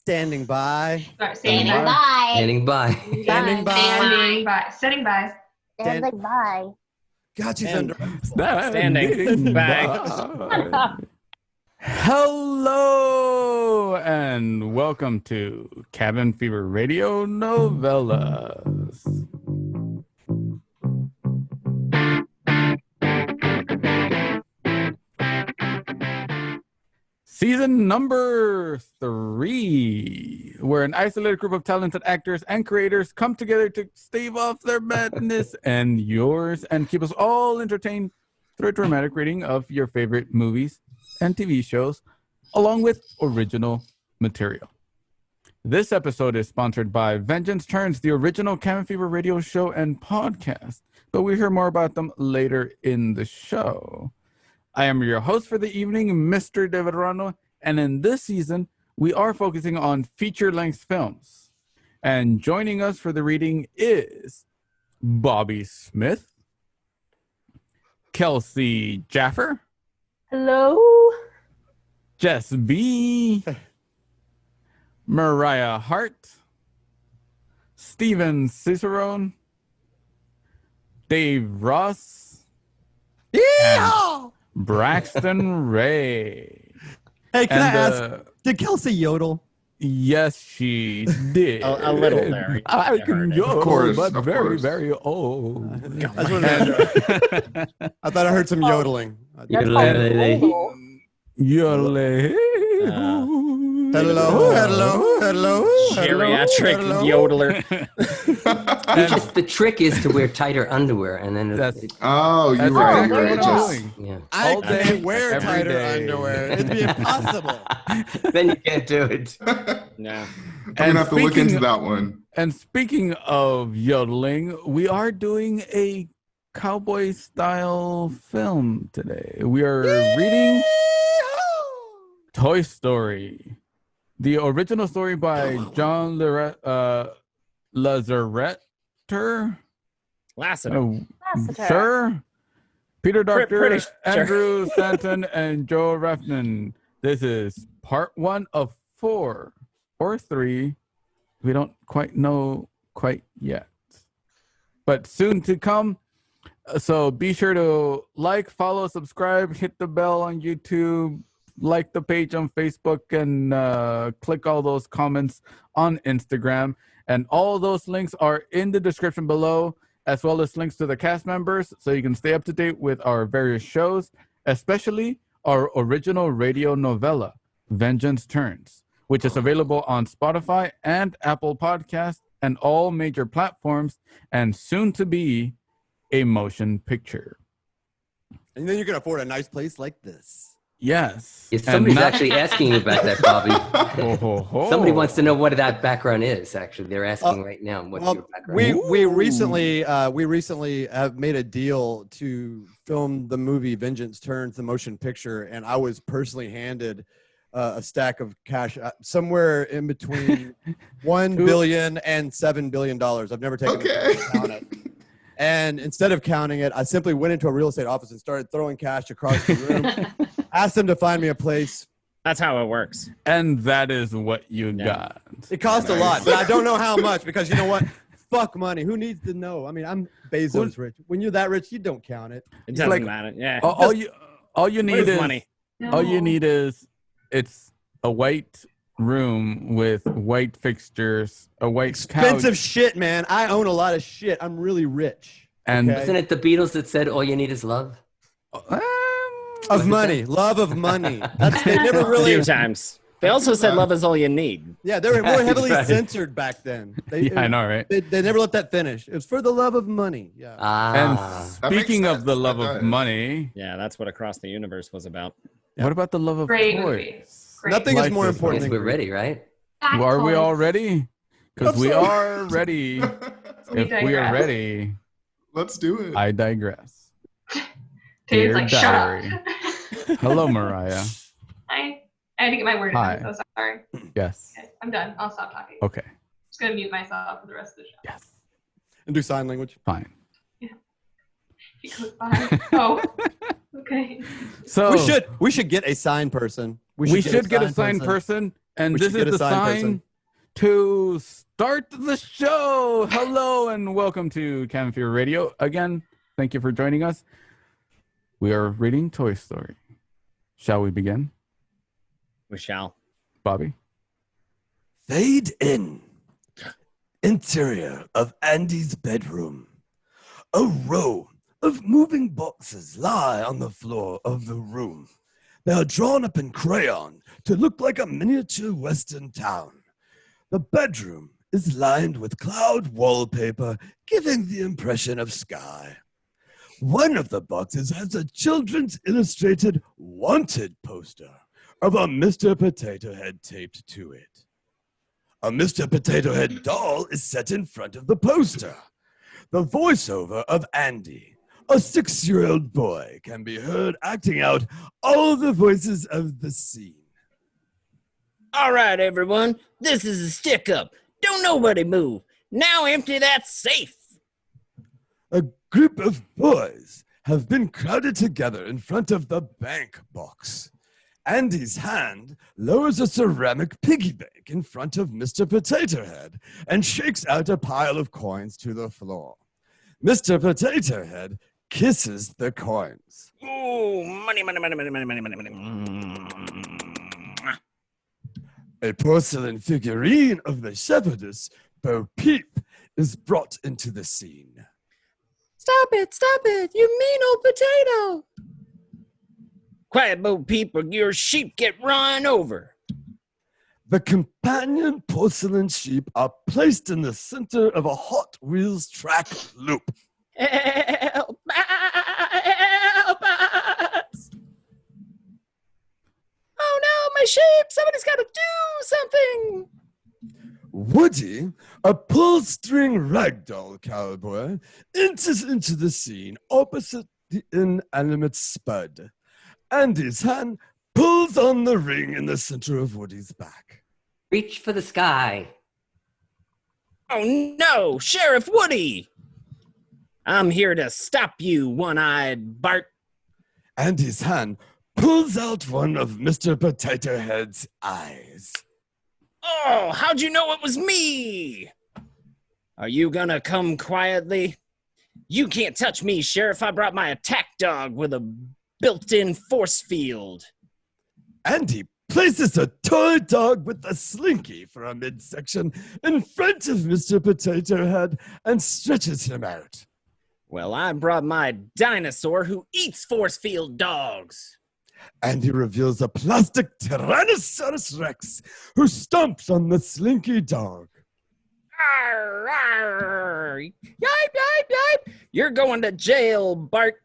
Standing by. Sorry, Standing by. Standing by. Standing by. Standing by. Sitting by. Standing by. God, she's under. Standing by. Hello and welcome to Cabin Fever Radio Novelas. Season number 3, where an isolated group of talented actors and creators come together to stave off their madness and yours and keep us all entertained through a dramatic reading of your favorite movies and TV shows, along with original material. This episode is sponsored by Vengeance Turns, the original Cabin Fever radio show and podcast, but we'll hear more about them later in the show. I am your host for the evening, Mr. David Rano, and in this season, we are focusing on feature-length films. And joining us for the reading is Bobby Smith, Kelsey Jaffer, Hello. Jess B, Mariah Hart, Steven Cicerone, Dave Ross, Yeah! Braxton Ray. Hey, can I And, ask, did Kelsey yodel? Yes, she did. A little there. I You can heard it. yodel, Of course, but of very, course. very old. That's what it is. I thought I heard some yodeling. Yodel. Hello, hello, hello. Geriatric hello. yodeler. The trick is to wear tighter underwear, and then That's- Oh, That's you're right. exactly You're what right. I'm Just, doing. yeah. I All day, can't wear every tighter day. underwear. It'd be impossible. Then you can't do it. No. I'm gonna have to look into that one. And speaking of yodeling, we are doing a cowboy-style film today. We are reading Toy Story, the original story by John Lazaretter. Lassiter. Lassiter. Sir, Peter Doctor, Pretty sure. Andrew Stanton, and Joe Refnan. This is part 1 of 4 or 3. We don't quite know quite yet, but soon to come. So be sure to like, follow, subscribe, hit the bell on YouTube, like the page on Facebook, and click all those comments on Instagram. And all those links are in the description below, as well as links to the cast members, so you can stay up to date with our various shows, especially our original radio novella, Vengeance Turns, which is available on Spotify and Apple Podcasts and all major platforms, and soon to be a motion picture. And then you can afford a nice place like this. Yes. If somebody's actually asking you about that, Bobby. Ho, ho, ho. Somebody wants to know what that background is. Actually, they're asking right now. What's your background? we recently have made a deal to film the movie Vengeance Turns, the motion picture, and I was personally handed a stack of cash somewhere in between $1 billion and $7 billion. I've never taken the time to count it. And instead of counting it, I simply went into a real estate office and started throwing cash across the room. Asked them to find me a place. That's how it works. And that is what you got. It cost a lot, but I don't know how much because you know what? Fuck money. Who needs to know? I mean, I'm Bezos rich. When you're that rich, you don't count it. It doesn't like- matter. Yeah. All you need Where's is money? all you need is it's a white room with white fixtures, a white Expensive couch, shit, man. I own a lot of shit. I'm really rich. and Okay. Isn't it the Beatles that said all you need is love? Of money. Love of money. They never A really. few times. They also said love is all you need. Yeah, they were more heavily Right. censored back then. yeah, I know, right? They never let that finish. It was for the love of money. Yeah. And That makes speaking of sense. the love That of does. money, Yeah, that's what Across the Universe was about. what about the love of Great movie. toys? Great. Nothing is Like more this important Guess than we're ready, right? Are we all ready? Because Hope we so. are ready. We If we are digress. ready, Let's do it. I digress. Dave's Dear like, diary. shut up. Hello, Mariah. I had to get my word in. Hi. I'm so sorry. Yes. Okay, I'm done. I'll stop talking. Okay. Just gonna mute myself for the rest of the show. Yes. And do sign language. Fine. He goes by. Oh, okay. So We should get a sign person. we should get a signed person, And We this should is get a the sign sign person. to start the show. Hello and welcome to Cabin Fever Radio. Again, thank you for joining us. We are reading Toy Story. Shall we begin? We shall. Bobby? Fade in. Interior of Andy's bedroom. A row of moving boxes lie on the floor of the room. They are drawn up in crayon to look like a miniature western town. The bedroom is lined with cloud wallpaper, giving the impression of sky. One of the boxes has a children's illustrated wanted poster of a Mr. Potato Head taped to it. A Mr. Potato Head doll is set in front of the poster. The voiceover of Andy, a 6-year-old boy, can be heard acting out all the voices of the scene. All right, everyone. This is a stick-up. Don't nobody move. Now empty that safe. A group of boys have been crowded together in front of the bank box. Andy's hand lowers a ceramic piggy bank in front of Mr. Potato Head and shakes out a pile of coins to the floor. Mr. Potato Head kisses the coins. Ooh, money, money, money, money, money, money, money, money. A porcelain figurine of the shepherdess, Bo Peep, is brought into the scene. Stop it, you mean old potato. Quiet, Bo Peep, or your sheep get run over. The companion porcelain sheep are placed in the center of a Hot Wheels track loop. Help us. Oh no, my sheep, somebody's got to do something. Woody, a pull-string ragdoll cowboy, enters into the scene opposite the inanimate Spud. Andy's hand pulls on the ring in the center of Woody's back. Reach for the sky. Oh no, Sheriff Woody! I'm here to stop you, one-eyed Bart. Andy's hand pulls out one of Mr. Potato Head's eyes. Oh, how'd you know it was me? Are you gonna come quietly? You can't touch me, Sheriff. I brought my attack dog with a built-in force field. Andy places a toy dog with a slinky for a midsection in front of Mr. Potato Head and stretches him out. Well, I brought my dinosaur who eats force field dogs. Andy reveals a plastic Tyrannosaurus Rex who stomps on the slinky dog. Arr, arr. Yipe, yipe, yipe. You're going to jail, Bart.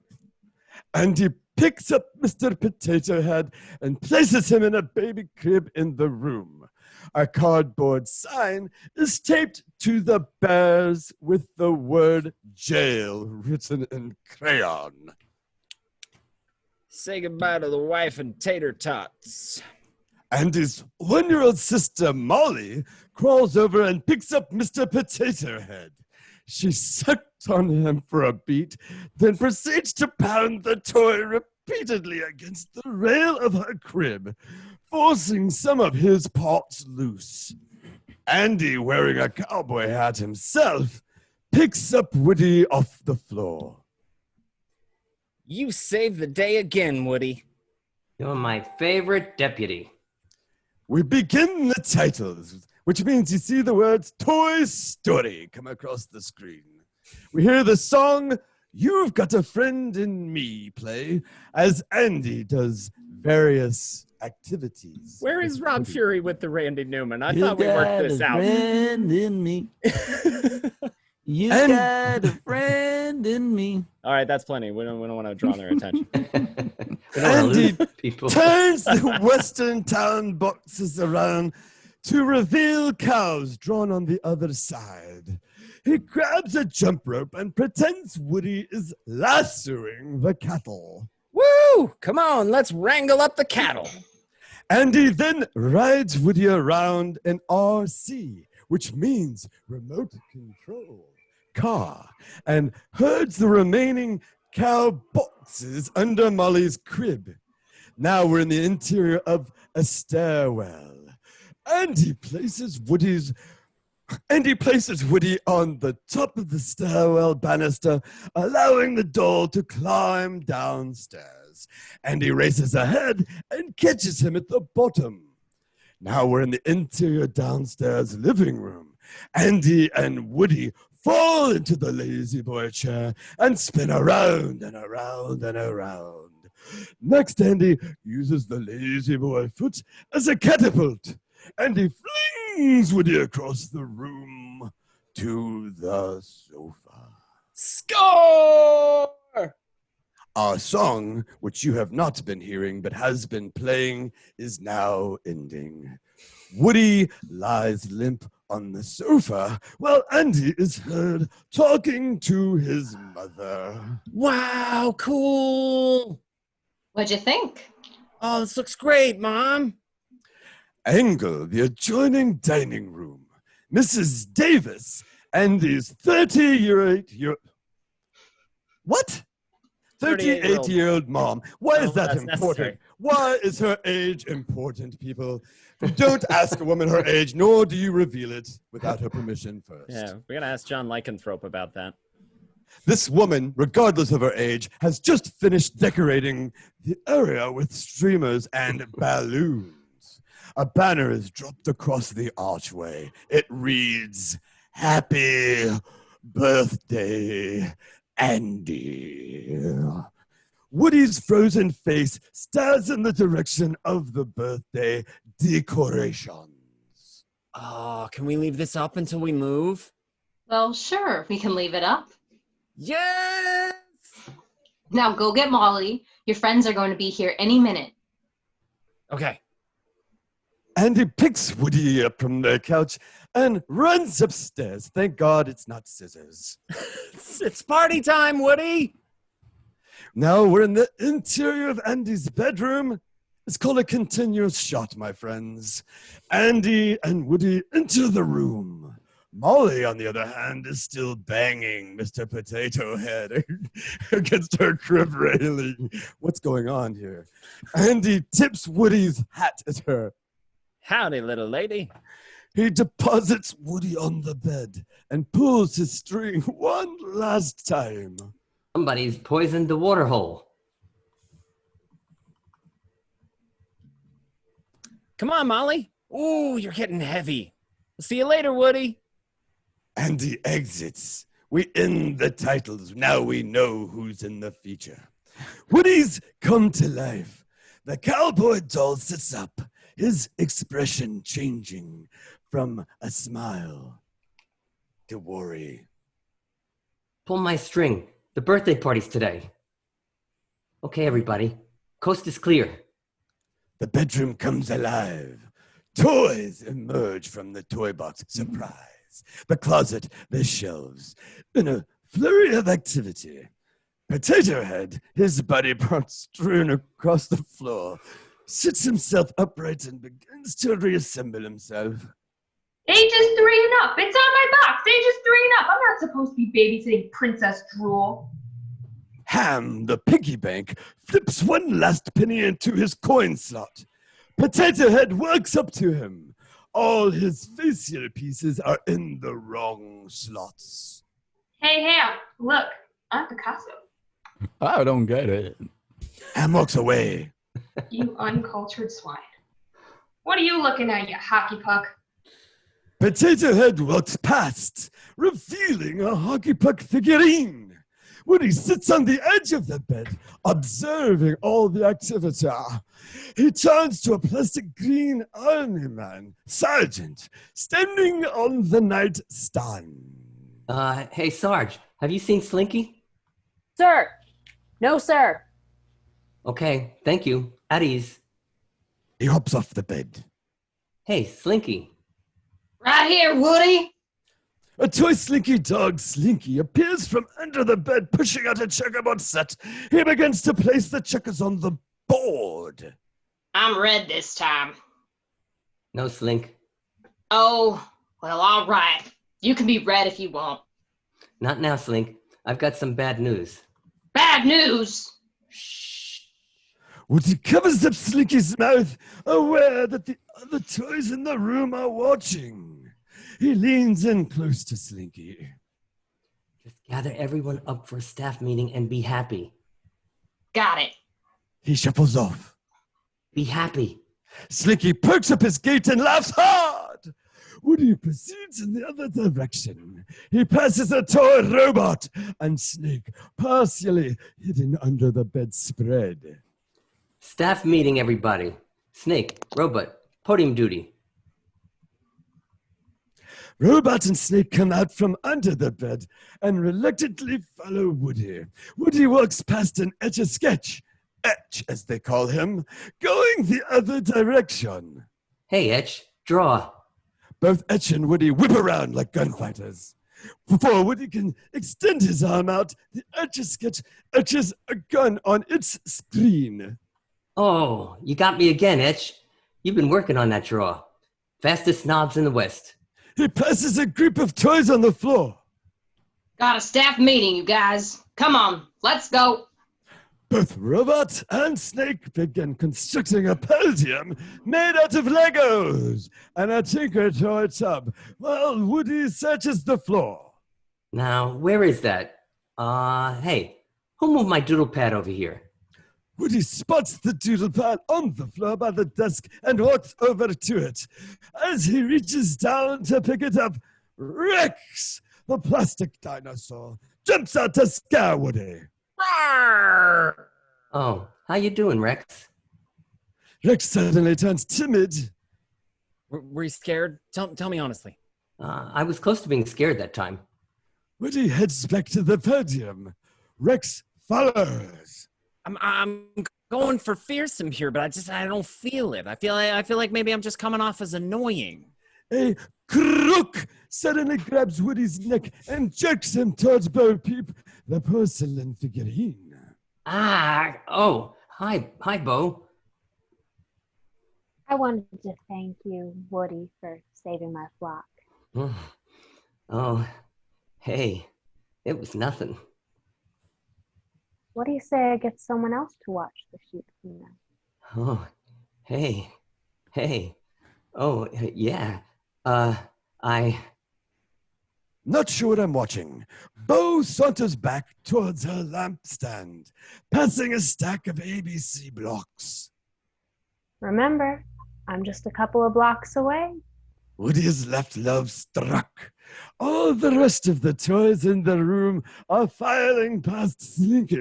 Andy picks up Mr. Potato Head and places him in a baby crib in the room. A cardboard sign is taped to the bears with the word jail written in crayon. Say goodbye to the wife and tater tots. Andy's 1-year-old sister, Molly, crawls over and picks up Mr. Potato Head. She sucked on him for a beat, then proceeds to pound the toy repeatedly against the rail of her crib, forcing some of his parts loose. Andy, wearing a cowboy hat himself, picks up Woody off the floor. You saved the day again, Woody. You're my favorite deputy. We begin the titles, which means you see the words Toy Story come across the screen. We hear the song You've Got a Friend in Me play as Andy does various activities. Where is with Rob Woody. Fury with the Randy Newman? I thought we worked this out. Friend in me. You got a friend in me. All right, that's plenty. We don't want to draw their attention. We don't wanna Andy lose people. turns the Western town boxes around to reveal cows drawn on the other side. He grabs a jump rope and pretends Woody is lassoing the cattle. Woo! Come on, let's wrangle up the cattle. Andy then rides Woody around an RC, which means remote control car, and herds the remaining cow boxes under Molly's crib. Now we're in the interior of a stairwell. And he places Woody on the top of the stairwell banister, allowing the doll to climb downstairs. And he races ahead and catches him at the bottom. Now we're in the interior downstairs living room. Andy and Woody fall into the lazy boy chair and spin around and around and around. Next, Andy uses the lazy boy foot as a catapult, and he flings Woody across the room to the sofa. Score! Our song, which you have not been hearing but has been playing, is now ending. Woody lies limp on the sofa while Andy is heard talking to his mother. Wow, cool. What'd you think? Oh, this looks great, Mom. Angle, the adjoining dining room. Mrs. Davis, Andy's 38-year-old... What? 38-year-old mom. Why is that that's important? necessary. Why is her age important, people? You don't ask a woman her age, nor do you reveal it without her permission first. Yeah, we're gonna ask John Lycanthrope about that. This woman, regardless of her age, has just finished decorating the area with streamers and balloons. A banner is dropped across the archway. It reads, "Happy Birthday, Andy." Woody's frozen face stares in the direction of the birthday decorations. Oh, can we leave this up until we move? Well, sure, we can leave it up. Yes! Now go get Molly. Your friends are going to be here any minute. Okay. Andy picks Woody up from the couch and runs upstairs. Thank God it's not scissors. It's party time, Woody! Now we're in the interior of Andy's bedroom. It's called a continuous shot, my friends. Andy and Woody enter the room. Molly, on the other hand, is still banging Mr. Potato Head against her crib railing. What's going on here? Andy tips Woody's hat at her. Howdy, little lady. He deposits Woody on the bed and pulls his string one last time. Somebody's poisoned the water hole. Come on, Molly. Ooh, you're getting heavy. See you later, Woody. Andy exits. We end the titles. Now we know who's in the feature. Woody's come to life. The cowboy doll sits up, his expression changing from a smile to worry. Pull my string. The birthday party's today. Okay, everybody. Coast is clear. The bedroom comes alive. Toys emerge from the toy box. Surprise. The closet, the shelves. In a flurry of activity, Potato Head, his body parts strewn across the floor, sits himself upright and begins to reassemble himself. Ages 3 and up. It's on my box. Ages 3 and up. I'm not supposed to be babysitting Princess Drool. Ham, the piggy bank, flips one last penny into his coin slot. Potato Head works up to him. All his facial pieces are in the wrong slots. Hey, Ham, look. I'm Picasso. I don't get it. Ham walks away. You uncultured swine. What are you looking at, you hockey puck? Potato Head walks past, revealing a hockey puck figurine. Woody sits on the edge of the bed, observing all the activity. He turns to a plastic green army man, Sergeant, standing on the nightstand. Hey, Sarge, have you seen Slinky? Sir. No, sir. Okay, thank you. At ease. He hops off the bed. Hey, Slinky. Right here, Woody. A toy Slinky dog, Slinky, appears from under the bed, pushing out a checkerboard set. He begins to place the checkers on the board. I'm red this time. No, Slink. Oh, well, all right. You can be red if you want. Not now, Slink. I've got some bad news. Bad news. Woody covers up Slinky's mouth, aware that the other toys in the room are watching. He leans in close to Slinky. Just gather everyone up for a staff meeting and be happy. Got it. He shuffles off. Be happy. Slinky perks up his gait and laughs hard. Woody proceeds in the other direction. He passes a toy robot and Snake, partially hidden under the bedspread. Staff meeting, everybody. Snake, robot, podium duty. Robot and Snake come out from under the bed and reluctantly follow Woody. Woody walks past an Etch-a-Sketch, Etch as they call him, going the other direction. Hey, Etch, draw. Both Etch and Woody whip around like gunfighters. Before Woody can extend his arm out, the Etch-a-Sketch etches a gun on its screen. Oh, you got me again, Etch. You've been working on that draw. Fastest knobs in the West. He passes a group of toys on the floor. Got a staff meeting, you guys. Come on, let's go. Both Robot and Snake begin constructing a podium made out of Legos and a Tinker Toy tub while Woody searches the floor. Now, where is that? Hey, who moved my doodle pad over here? Woody spots the doodle pad on the floor by the desk and walks over to it. As he reaches down to pick it up, Rex, the plastic dinosaur, jumps out to scare Woody. Oh, how you doing, Rex? Rex suddenly turns timid. Were you scared? Tell me honestly. I was close to being scared that time. Woody heads back to the podium. Rex follows. I'm going for fearsome here, but I don't feel it. I feel like maybe I'm just coming off as annoying. A crook suddenly grabs Woody's neck and jerks him towards Bo Peep, the porcelain figurine. Hi, Bo. I wanted to thank you, Woody, for saving my flock. Oh, hey, it was nothing. What do you say I get someone else to watch the sheep tonight? Oh, hey. Oh, yeah. Not sure what I'm watching. Bo saunters back towards her lampstand, passing a stack of ABC blocks. Remember, I'm just a couple of blocks away. Woody is left love struck. All the rest of the toys in the room are filing past Slinky.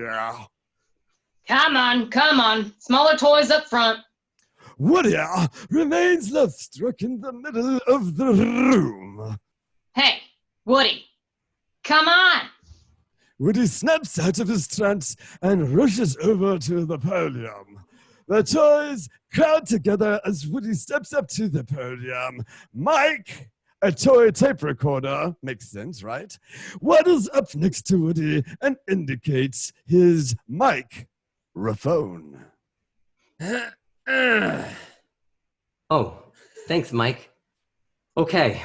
Come on. Smaller toys up front. Woody remains love struck in the middle of the room. Hey, Woody, come on. Woody snaps out of his trance and rushes over to the podium. The toys crowd together as Woody steps up to the podium. Mike, a toy tape recorder, makes sense, right? Waddles up next to Woody and indicates his microphone. Oh, thanks, Mike. Okay.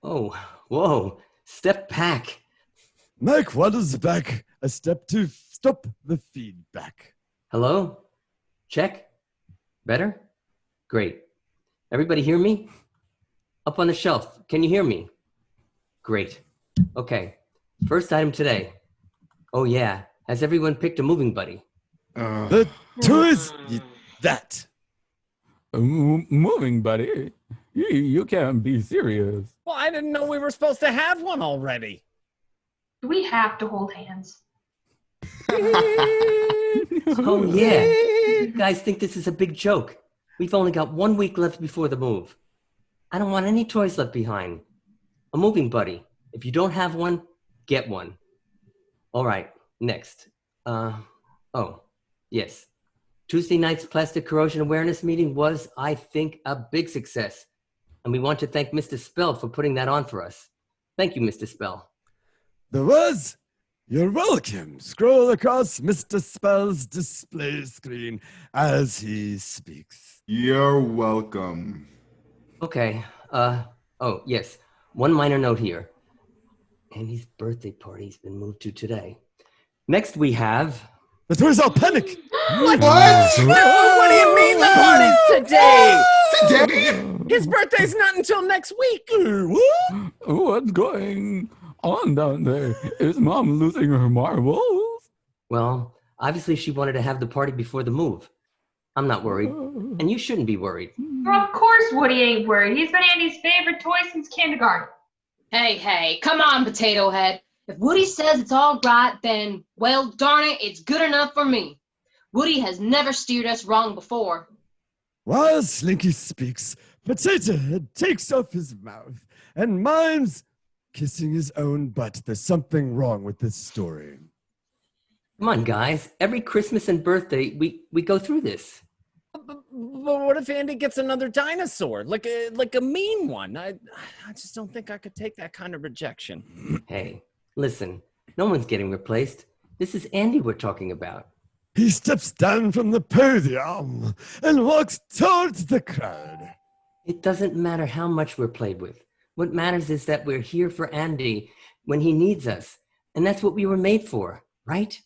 Oh, whoa, step back. Mike waddles back a step to stop the feedback. Hello? Check? Better? Great. Everybody hear me? Up on the shelf, can you hear me? Great. Okay, first item today. Oh yeah, has everyone picked a moving buddy? The toys, that. Moving, buddy. You can't be serious. Well, I didn't know we were supposed to have one already. Do we have to hold hands? Oh yeah, you guys think this is a big joke. We've only got 1 week left before the move. I don't want any toys left behind. A moving buddy. If you don't have one, get one. All right, next. Oh, yes. Tuesday night's plastic corrosion awareness meeting was, I think, a big success. And we want to thank Mr. Spell for putting that on for us. Thank you, Mr. Spell. There was. You're welcome. Scroll across Mr. Spell's display screen as he speaks. You're welcome. Okay, oh, yes. One minor note here. Andy's birthday party's been moved to today. Next we have... The toys all panic. What? No, what do you mean the party's today? Today? His birthday's not until next week. What's going on down there? Is Mom losing her marbles? Well, obviously she wanted to have the party before the move. I'm not worried, and you shouldn't be worried. Well, of course Woody ain't worried. He's been Andy's favorite toy since kindergarten. Hey, come on, Potato Head. If Woody says it's all right, then, well, darn it, it's good enough for me. Woody has never steered us wrong before. While Slinky speaks, Potato Head takes off his mouth and mimes kissing his own butt. There's something wrong with this story. Come on, guys. Every Christmas and birthday, we go through this. But what if Andy gets another dinosaur, like a mean one? I just don't think I could take that kind of rejection. Hey, listen, no one's getting replaced. This is Andy we're talking about. He steps down from the podium and walks towards the crowd. It doesn't matter how much we're played with. What matters is that we're here for Andy when he needs us. And that's what we were made for, right?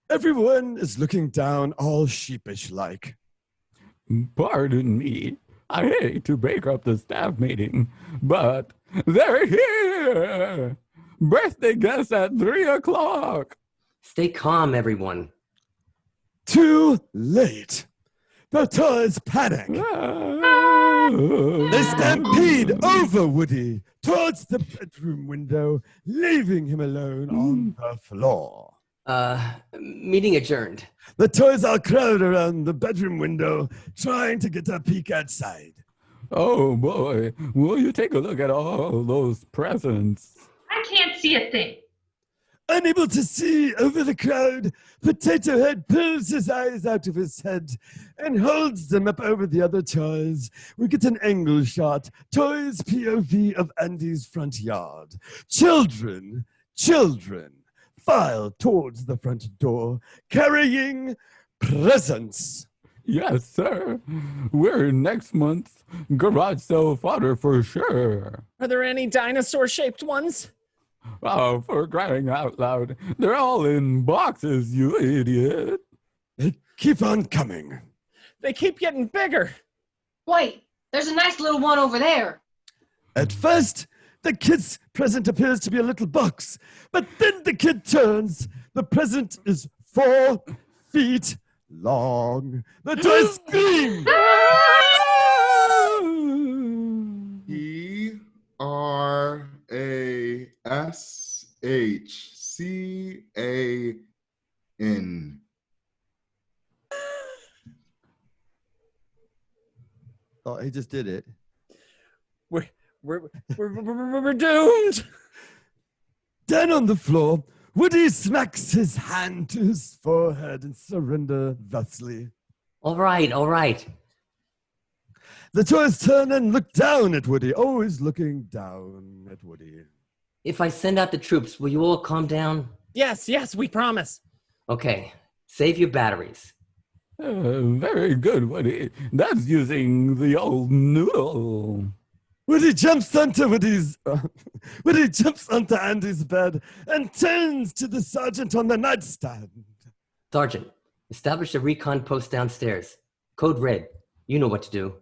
Everyone is looking down all sheepish-like. Pardon me. I hate to break up the staff meeting, but they're here. Birthday guests at 3 o'clock. Stay calm, everyone. Too late. The toys panic. They stampede over Woody towards the bedroom window, leaving him alone on the floor. Meeting adjourned. The toys all crowd around the bedroom window, trying to get a peek outside. Oh boy, will you take a look at all those presents? I can't see a thing. Unable to see over the crowd, Potato Head pulls his eyes out of his head and holds them up over the other toys. We get an angle shot, toys POV of Andy's front yard. Children, file towards the front door, carrying presents. Yes, sir. We're next month's garage sale fodder for sure. Are there any dinosaur-shaped ones? Oh, for crying out loud. They're all in boxes, you idiot. They keep on coming. They keep getting bigger. Wait, there's a nice little one over there. At first, the kid's present appears to be a little box, but then the kid turns. The present is 4 feet long. The toys scream. ERASHCAN. Oh, he just did it. We're doomed. Down on the floor, Woody smacks his hand to his forehead and surrender thusly. All right. The toys turn and look down at Woody, always looking down at Woody. If I send out the troops, will you all calm down? Yes, we promise. Okay, save your batteries. Very good, Woody. That's using the old noodle. Woody jumps onto Andy's bed and turns to the sergeant on the nightstand. Sergeant, establish a recon post downstairs. Code red. You know what to do.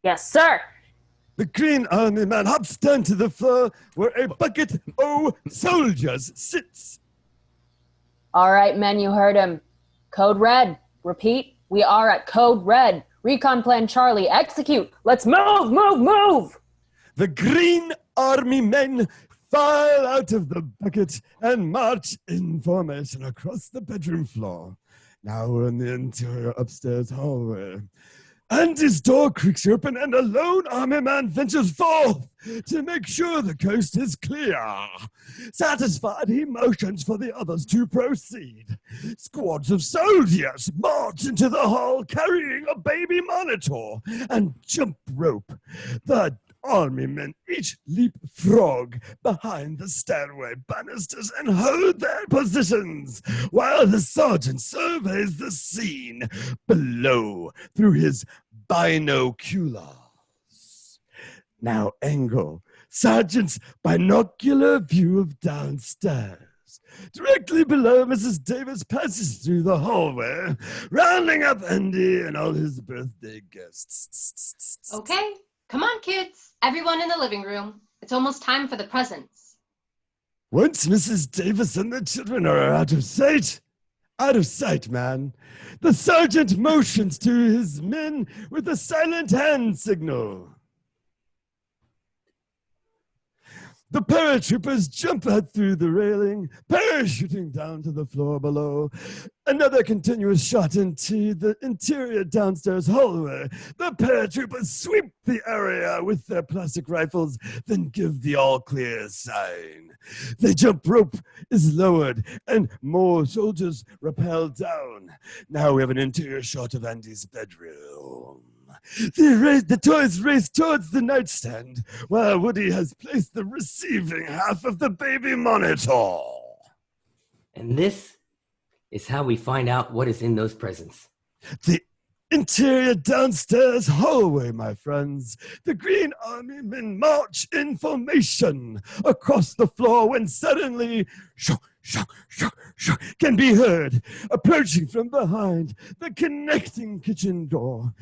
Yes, sir. The Green Army man hops down to the floor where a bucket of soldiers sits. All right, men, you heard him. Code red. Repeat, we are at code red. Recon plan Charlie, execute. Let's move. The Green Army men file out of the bucket and march in formation across the bedroom floor. Now we're in the interior upstairs hallway. Andy's door creaks open and a lone army man ventures forth to make sure the coast is clear. Satisfied, he motions for the others to proceed. Squads of soldiers march into the hall carrying a baby monitor and jump rope. The army men each leap frog behind the stairway banisters and hold their positions while the sergeant surveys the scene below through his binoculars. Now angle sergeant's binocular view of downstairs. Directly below, Mrs. Davis passes through the hallway, rounding up Andy and all his birthday guests. Okay, come on, kids. Everyone in the living room. It's almost time for the presents. Once Mrs. Davis and the children are out of sight, man, the sergeant motions to his men with a silent hand signal. The paratroopers jump out through the railing, parachuting down to the floor below. Another continuous shot into the interior downstairs hallway. The paratroopers sweep the area with their plastic rifles, then give the all-clear sign. The jump rope is lowered, and more soldiers rappel down. Now we have an interior shot of Andy's bedroom. The toys race towards the nightstand, while Woody has placed the receiving half of the baby monitor. And this is how we find out what is in those presents. The interior downstairs hallway, my friends. The Green Army men march in formation across the floor when suddenly, shoo, shoo, shoo, shoo, can be heard approaching from behind the connecting kitchen door.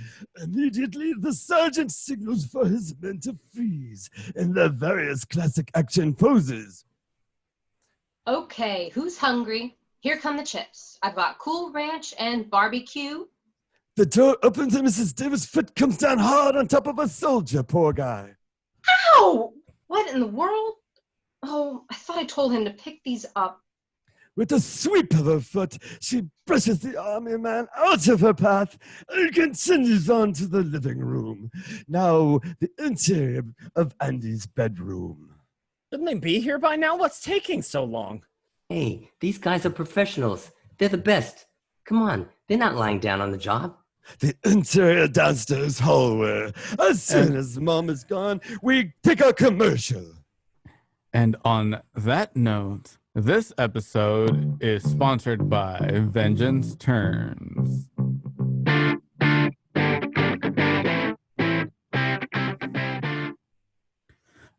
Immediately, the sergeant signals for his men to freeze in their various classic action poses. Okay, who's hungry? Here come the chips. I've got Cool Ranch and barbecue. The door opens and Mrs. Davis' foot comes down hard on top of a soldier, poor guy. Ow! What in the world? Oh, I thought I told him to pick these up. With a sweep of her foot, she brushes the army man out of her path and continues on to the living room. Now, the interior of Andy's bedroom. Shouldn't they be here by now? What's taking so long? Hey, these guys are professionals. They're the best. Come on, they're not lying down on the job. The interior downstairs hallway. As soon as Mom is gone, we take a commercial. And on that note, this episode is sponsored by Vengeance Turns.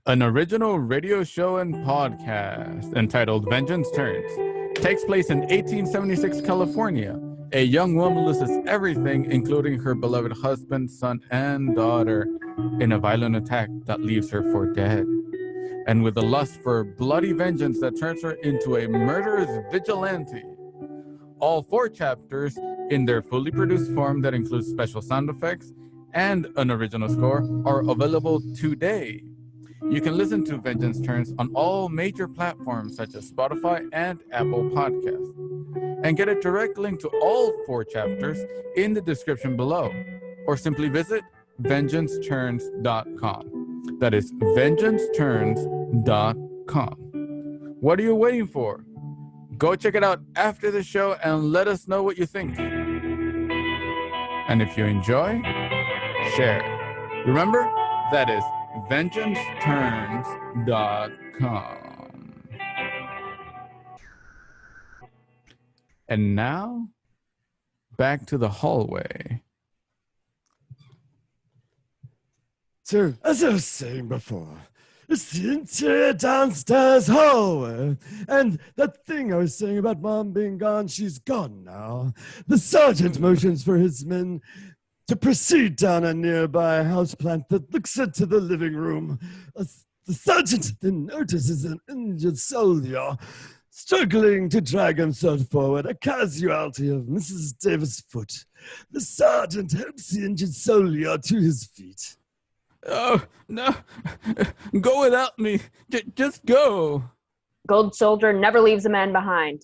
An original radio show and podcast entitled Vengeance Turns takes place in 1876 California. A young woman loses everything, including her beloved husband, son, and daughter, in a violent attack that leaves her for dead. And with a lust for bloody vengeance that turns her into a murderous vigilante. All 4 chapters, in their fully produced form that includes special sound effects and an original score, are available today. You can listen to Vengeance Turns on all major platforms such as Spotify and Apple Podcasts, and get a direct link to all 4 chapters in the description below, or simply visit vengeanceturns.com. That is vengeanceturns.com. What are you waiting for? Go check it out after the show and let us know what you think. And if you enjoy, share. Remember, that is vengeanceturns.com. And now, back to the hallway. So, as I was saying before, it's the interior downstairs hallway. And that thing I was saying about Mom being gone, she's gone now. The sergeant motions for his men to proceed down a nearby houseplant that looks into the living room. The sergeant then notices an injured soldier struggling to drag himself forward, a casualty of Mrs. Davis' foot. The sergeant helps the injured soldier to his feet. Oh, no. Go without me. Just go. Gold soldier never leaves a man behind.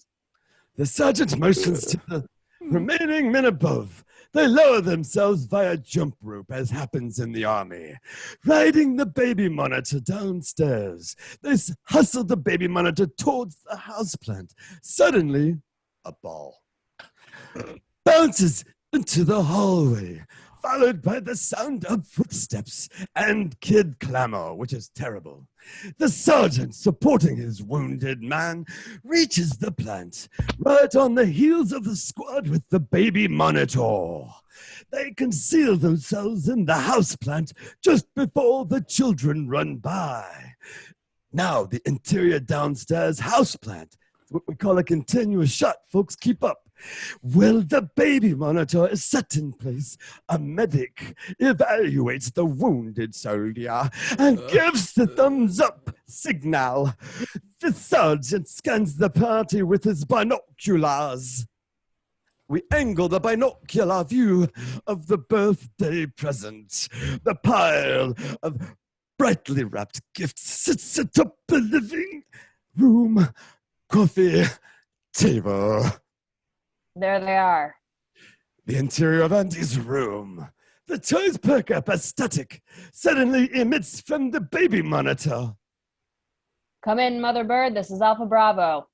The sergeant motions to the remaining men above. They lower themselves via jump rope, as happens in the army. Riding the baby monitor downstairs, they hustle the baby monitor towards the houseplant. Suddenly, a ball bounces into the hallway, followed by the sound of footsteps and kid clamor, which is terrible. The sergeant, supporting his wounded man, reaches the plant right on the heels of the squad with the baby monitor. They conceal themselves in the houseplant just before the children run by. Now, the interior downstairs houseplant. It's what we call a continuous shot, folks. Keep up. Well, the baby monitor is set in place. A medic evaluates the wounded soldier and gives the thumbs up signal. The sergeant scans the party with his binoculars. We angle the binocular view of the birthday present. The pile of brightly wrapped gifts sits atop the living room coffee table. There they are. The interior of Andy's room. The toys perk up as static suddenly emits from the baby monitor. Come in, Mother Bird. This is Alpha Bravo.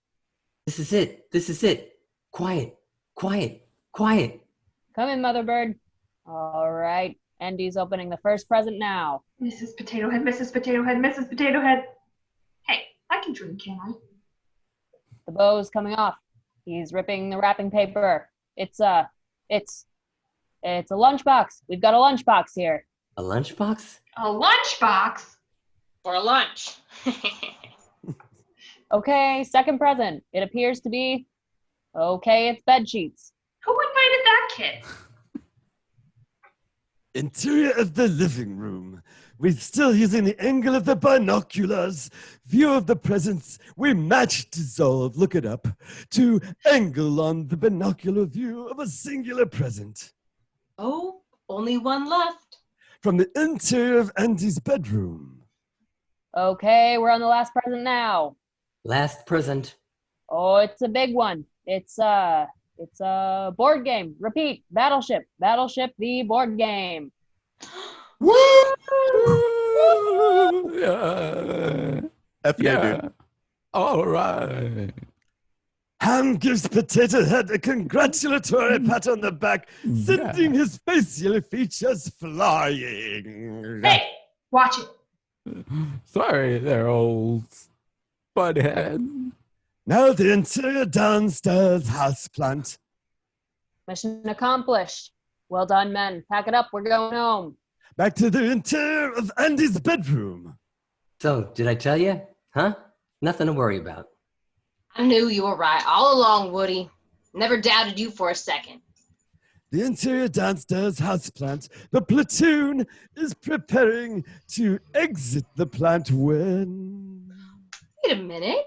This is it. This is it. Quiet, quiet, quiet. Come in, Mother Bird. All right. Andy's opening the first present now. Mrs. Potato Head, Mrs. Potato Head, Mrs. Potato Head. Hey, I can drink, can I? The bow's coming off. He's ripping the wrapping paper. It's a lunchbox. We've got a lunchbox here. A lunchbox? A lunchbox? For lunch. Okay, second present. It appears to be, okay, it's bed sheets. Who invited that kid? Interior of the living room. We're still using the angle of the binoculars. View of the presents. We match dissolve, look it up, to angle on the binocular view of a singular present. Oh, only one left. From the interior of Andy's bedroom. Okay, we're on the last present now. Last present. Oh, it's a big one. It's a board game. Repeat, Battleship, the board game. Woo! Yeah. F yeah, dude. All right. Ham gives Potato Head a congratulatory pat on the back, sending his facial features flying. Hey, watch it. Sorry there, old Spudhead. Now the interior downstairs houseplant. Mission accomplished. Well done, men. Pack it up. We're going home. Back to the interior of Andy's bedroom. So, did I tell you? Huh? Nothing to worry about. I knew you were right all along, Woody. Never doubted you for a second. The interior downstairs houseplant. The platoon is preparing to exit the plant when... Wait a minute.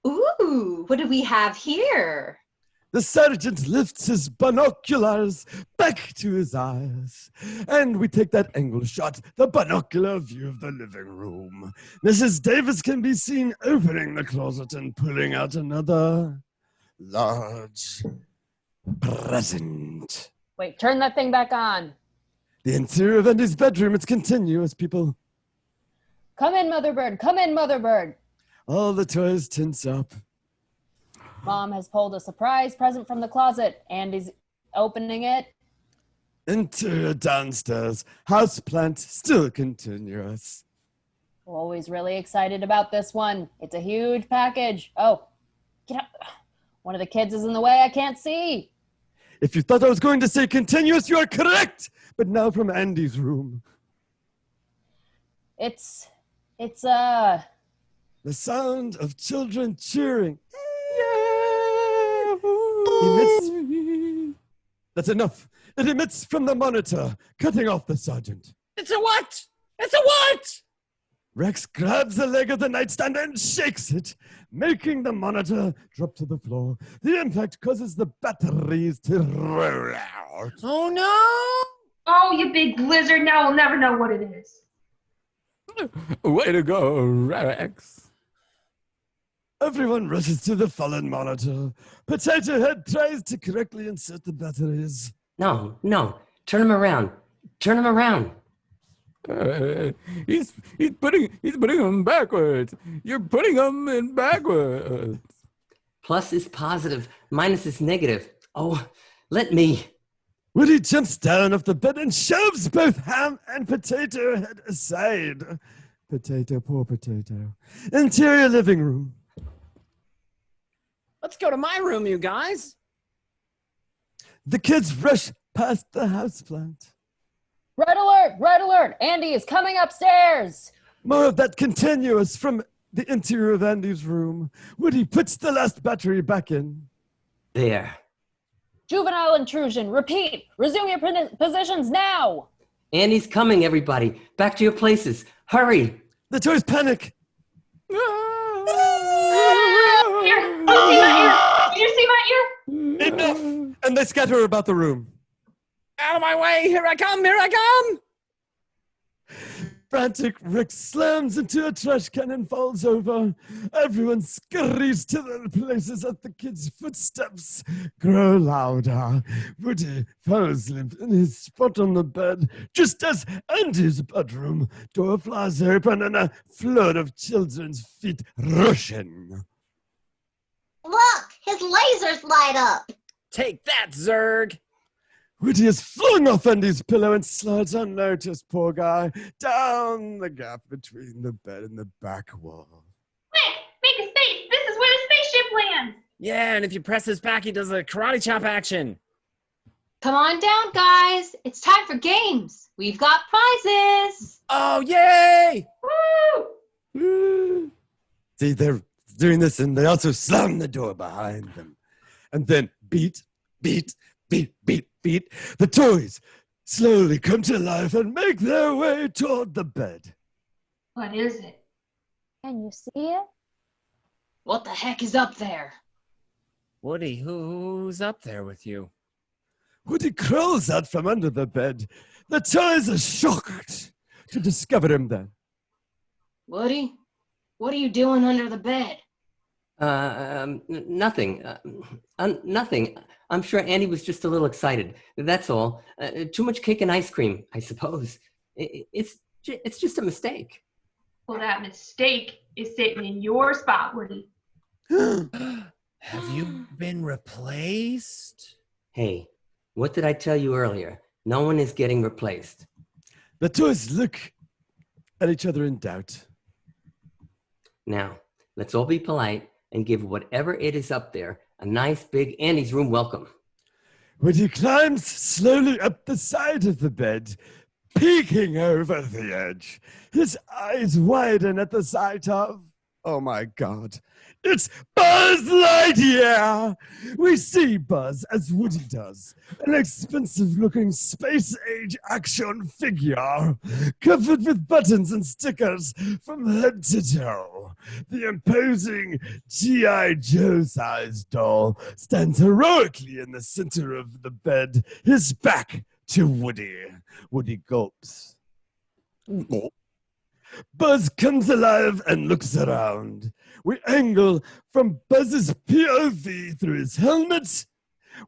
Ooh, what do we have here? The sergeant lifts his binoculars back to his eyes, and we take that angle shot, the binocular view of the living room. Mrs. Davis can be seen opening the closet and pulling out another large present. Wait, turn that thing back on. The interior of Andy's bedroom, it's continuous, people. Come in, Mother Bird. Come in, Mother Bird. All the toys tense up. Mom has pulled a surprise present from the closet. Andy's opening it. Interior downstairs, houseplant still continuous. Always really excited about this one. It's a huge package. Oh, get up. One of the kids is in the way. I can't see. If you thought I was going to say continuous, you are correct. But now from Andy's room. It's The sound of children cheering. That's enough. It emits from the monitor, cutting off the sergeant. It's a what? It's a what? Rex grabs the leg of the nightstand and shakes it, making the monitor drop to the floor. The impact causes the batteries to roll out. Oh no! Oh, you big lizard. Now we'll never know what it is. Way to go, Rex. Everyone rushes to the fallen monitor. Potato Head tries to correctly insert the batteries. No. Turn him around. Turn him around. He's putting them backwards. You're putting them in backwards. Plus is positive. Minus is negative. Oh, let me. Woody jumps down off the bed and shoves both Ham and Potato Head aside. Potato, poor potato. Interior living room. Let's go to my room, you guys. The kids rush past the houseplant. red alert, red alert. Andy is coming upstairs. More of that continuous from the interior of Andy's room. Woody puts the last battery back in. There. Juvenile intrusion. Repeat. Resume your positions now. Andy's coming, everybody. Back to your places. Hurry. The toys panic. Here, did you see my ear? Enough! And they scatter about the room. Out of my way! Here I come! Here I come! Frantic, Rick slams into a trash can and falls over. Everyone scurries to their places as the kids' footsteps grow louder. Woody falls limp in his spot on the bed, just as Andy's bedroom door flies open and a flood of children's feet rush in. Look, his lasers light up. Take that, Zurg! Woody is flung off Andy's pillow and slides unnoticed, poor guy, down the gap between the bed and the back wall. Quick, make a space. This is where the spaceship lands. Yeah, and if you press his back, he does a karate chop action. Come on down, guys. It's time for games. We've got prizes. Oh, yay! Woo! See, they're doing this, and they also slam the door behind them. And then beat, beat, beat, beat, beat. The toys slowly come to life and make their way toward the bed. What is it? Can you see it? What the heck is up there? Woody, who's up there with you? Woody crawls out from under the bed. The toys are shocked to discover him there. Woody, what are you doing under the bed? Nothing. Nothing. I'm sure Andy was just a little excited. That's all. Too much cake and ice cream, I suppose. It's just a mistake. Well, that mistake is sitting in your spot, Woody. Have you been replaced? Hey, what did I tell you earlier? No one is getting replaced. The toys look at each other in doubt. Now, let's all be polite and give whatever it is up there a nice big Andy's room welcome. Woody climbs slowly up the side of the bed, peeking over the edge. His eyes widen at the sight of, oh my God, it's Buzz Lightyear! We see Buzz as Woody does, an expensive-looking space-age action figure, covered with buttons and stickers from head to toe. The imposing G.I. Joe-sized doll stands heroically in the center of the bed, his back to Woody. Woody gulps. Buzz comes alive and looks around. We angle from Buzz's POV through his helmet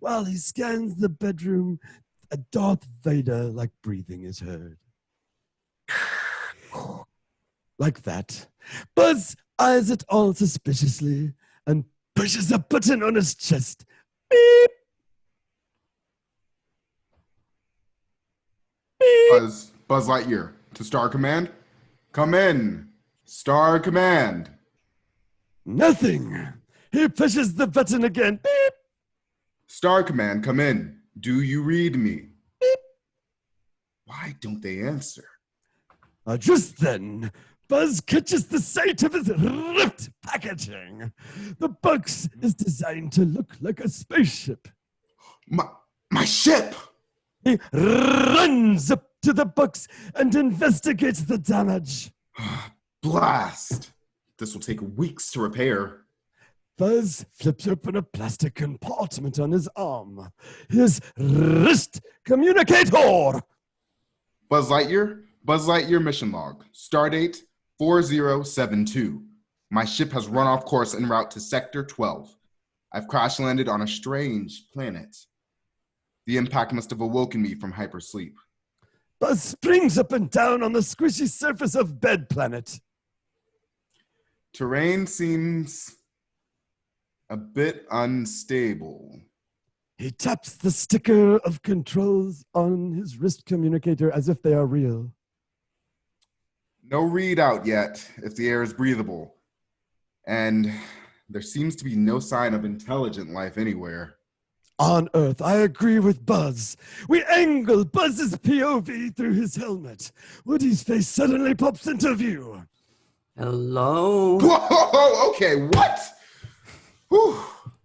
while he scans the bedroom. A Darth Vader-like breathing is heard. Like that. Buzz eyes it all suspiciously and pushes a button on his chest. Beep. Beep. Buzz Lightyear to Star Command. Come in. Star Command. Nothing. He pushes the button again. Beep. Star Command, come in. Do you read me? Beep. Why don't they answer? Just then, Buzz catches the sight of his ripped packaging. The box is designed to look like a spaceship. My ship! He runs up to the box and investigates the damage. Blast! This will take weeks to repair. Buzz flips open a plastic compartment on his arm. His wrist communicator! Buzz Lightyear mission log. Stardate 4072. My ship has run off course en route to Sector 12. I've crash landed on a strange planet. The impact must have awoken me from hypersleep. Buzz springs up and down on the squishy surface of Bed Planet. Terrain seems a bit unstable. He taps the sticker of controls on his wrist communicator as if they are real. No readout yet, if the air is breathable. And there seems to be no sign of intelligent life anywhere. On Earth, I agree with Buzz. We angle Buzz's POV through his helmet. Woody's face suddenly pops into view. Hello? Whoa, okay, what? Whew.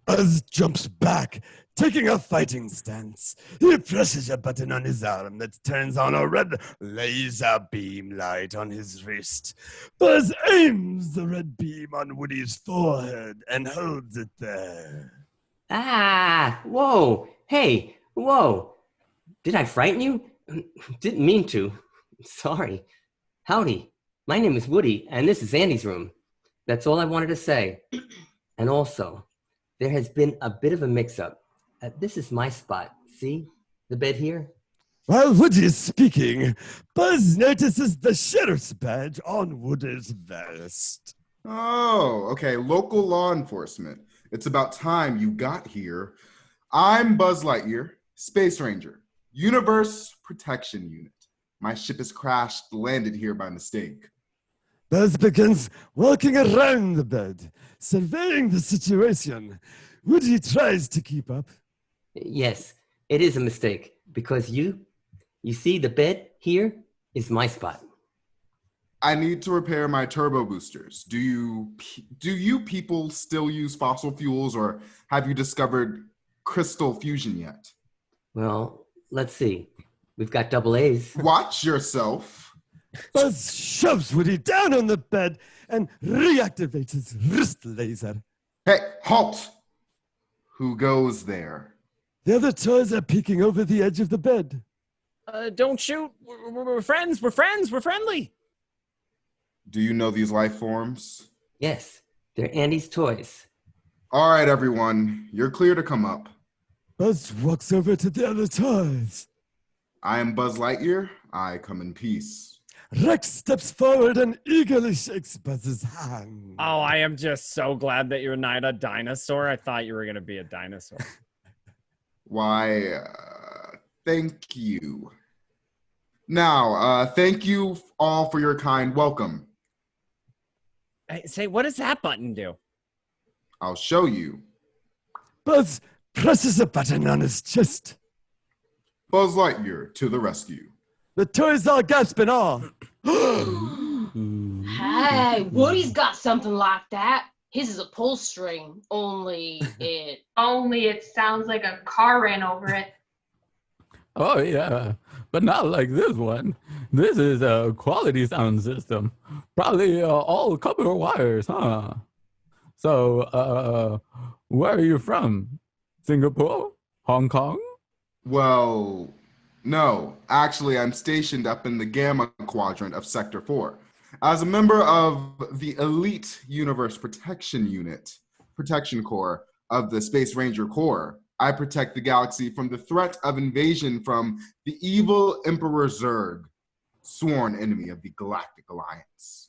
Buzz jumps back, taking a fighting stance. He presses a button on his arm that turns on a red laser beam light on his wrist. Buzz aims the red beam on Woody's forehead and holds it there. Ah, whoa, hey, whoa. Did I frighten you? Didn't mean to. Sorry. Howdy, my name is Woody, and this is Andy's room. That's all I wanted to say. And also, there has been a bit of a mix-up. This is my spot. See the bed here? While Woody is speaking, Buzz notices the sheriff's badge on Woody's vest. Oh, okay, local law enforcement. It's about time you got here. I'm Buzz Lightyear, Space Ranger, Universe Protection Unit. My ship has crashed, landed here by mistake. Buzz begins walking around the bed, surveying the situation. Woody tries to keep up. Yes, it is a mistake because you see the bed here is my spot. I need to repair my turbo boosters. Do you people still use fossil fuels, or have you discovered crystal fusion yet? Well, let's see. We've got double A's. Watch yourself. Buzz shoves Woody down on the bed and reactivates his wrist laser. Hey, halt! Who goes there? The other toys are peeking over the edge of the bed. Don't shoot. We're friends. We're friends. We're friendly. Do you know these life forms? Yes, they're Andy's toys. All right, everyone. You're clear to come up. Buzz walks over to the other toys. I am Buzz Lightyear. I come in peace. Rex steps forward and eagerly shakes Buzz's hand. Oh, I am just so glad that you're not a dinosaur. I thought you were going to be a dinosaur. Why, thank you. Now, thank you all for your kind welcome. Hey, say, what does that button do? I'll show you. Buzz presses a button on his chest. Buzz Lightyear to the rescue. The toys all gasp in awe. Hey, Woody's got something like that. His is a pull string, only it sounds like a car ran over it. Oh, yeah, but not like this one. This is a quality sound system. Probably all copper wires, huh? So, where are you from? Singapore? Hong Kong? Well, no. Actually, I'm stationed up in the Gamma Quadrant of Sector 4. As a member of the elite Universe Protection Corps of the Space Ranger Corps, I protect the galaxy from the threat of invasion from the evil Emperor Zurg, sworn enemy of the Galactic Alliance.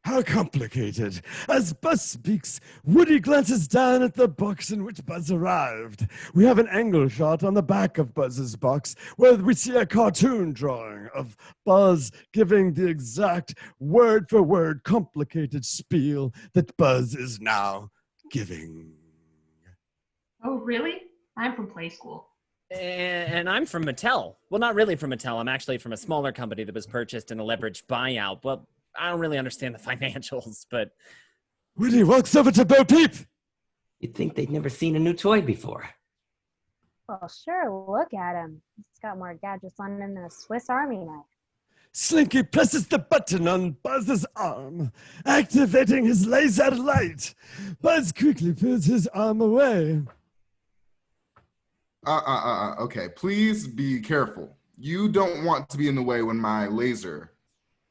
How complicated. As Buzz speaks, Woody glances down at the box in which Buzz arrived. We have an angle shot on the back of Buzz's box where we see a cartoon drawing of Buzz giving the exact word-for-word complicated spiel that Buzz is now giving. Oh, really? I'm from Play School. And I'm from Mattel. Well, not really from Mattel. I'm actually from a smaller company that was purchased in a leveraged buyout. Well, I don't really understand the financials, but... Woody walks over to Bo Peep. You'd think they'd never seen a new toy before. Well, sure, look at him. He's got more gadgets on him than a Swiss Army knife. Slinky presses the button on Buzz's arm, activating his laser light. Buzz quickly pulls his arm away. Okay, please be careful. You don't want to be in the way when my laser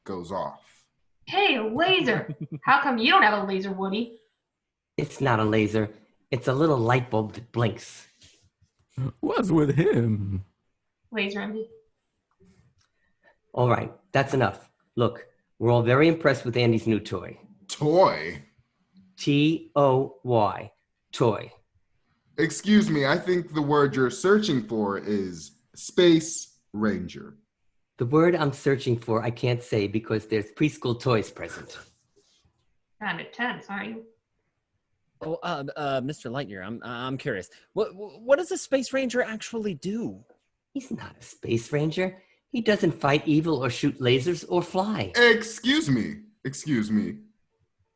goes off. Hey, a laser! How come you don't have a laser, Woody? It's not a laser. It's a little light bulb that blinks. What's with him? Laser envy. All right, that's enough. Look, we're all very impressed with Andy's new toy. Toy? T-O-Y. Toy. Excuse me, I think the word you're searching for is Space Ranger. The word I'm searching for I can't say because there's preschool toys present. Kind of tense, aren't you? Oh, Mr. Lightyear, I'm curious. What does a Space Ranger actually do? He's not a Space Ranger. He doesn't fight evil or shoot lasers or fly. Excuse me.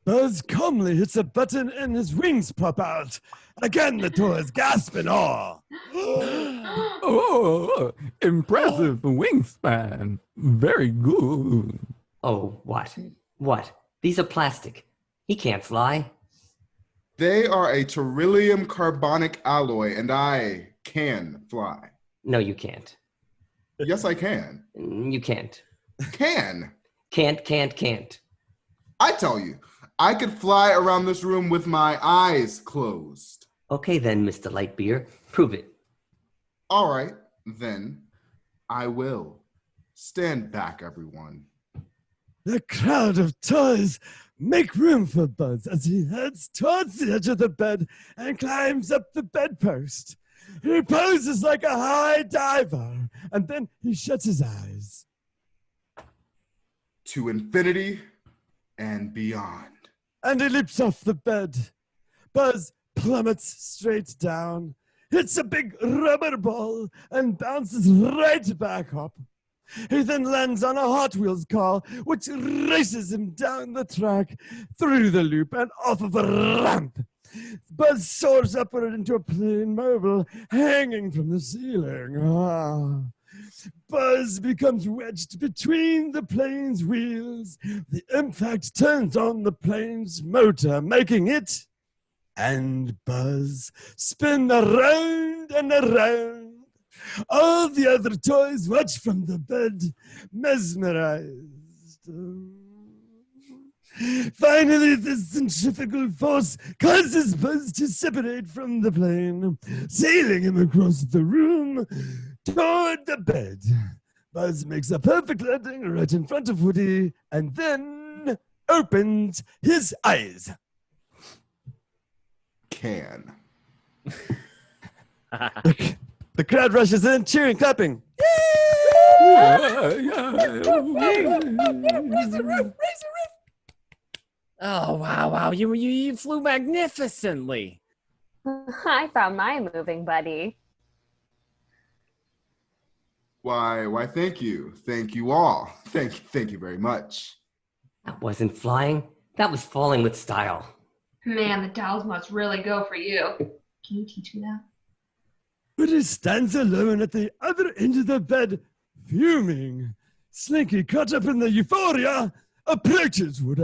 Buzz calmly hits a button and his wings pop out. Again, the toys gasp in awe. Oh, impressive wingspan. Very good. Oh, what? What? These are plastic. He can't fly. They are a beryllium carbonic alloy, and I can fly. No, you can't. Yes, I can. You can't. Can. Can't. I tell you, I could fly around this room with my eyes closed. Okay then, Mr. Lightbeer. Prove it. All right, then I will. Stand back, everyone. The crowd of toys make room for Buzz as he heads towards the edge of the bed and climbs up the bedpost. He poses like a high diver, and then he shuts his eyes. To infinity and beyond. And he leaps off the bed. Buzz plummets straight down, hits a big rubber ball, and bounces right back up. He then lands on a Hot Wheels car, which races him down the track, through the loop, and off of a ramp. Buzz soars upward into a plane mobile, hanging from the ceiling. Buzz becomes wedged between the plane's wheels. The impact turns on the plane's motor, making it and Buzz spin around and around. All the other toys watch from the bed, mesmerized. Finally, the centrifugal force causes Buzz to separate from the plane, sailing him across the room toward the bed. Buzz makes a perfect landing right in front of Woody and then opens his eyes. Can. The crowd rushes in, cheering, clapping. Oh, wow. You flew magnificently. I found my moving buddy. Why, thank you. Thank you all. Thank you very much. That wasn't flying. That was falling with style. Man, the dolls must really go for you. Can you teach me that? Woody stands alone at the other end of the bed, fuming. Slinky, caught up in the euphoria, approaches Woody.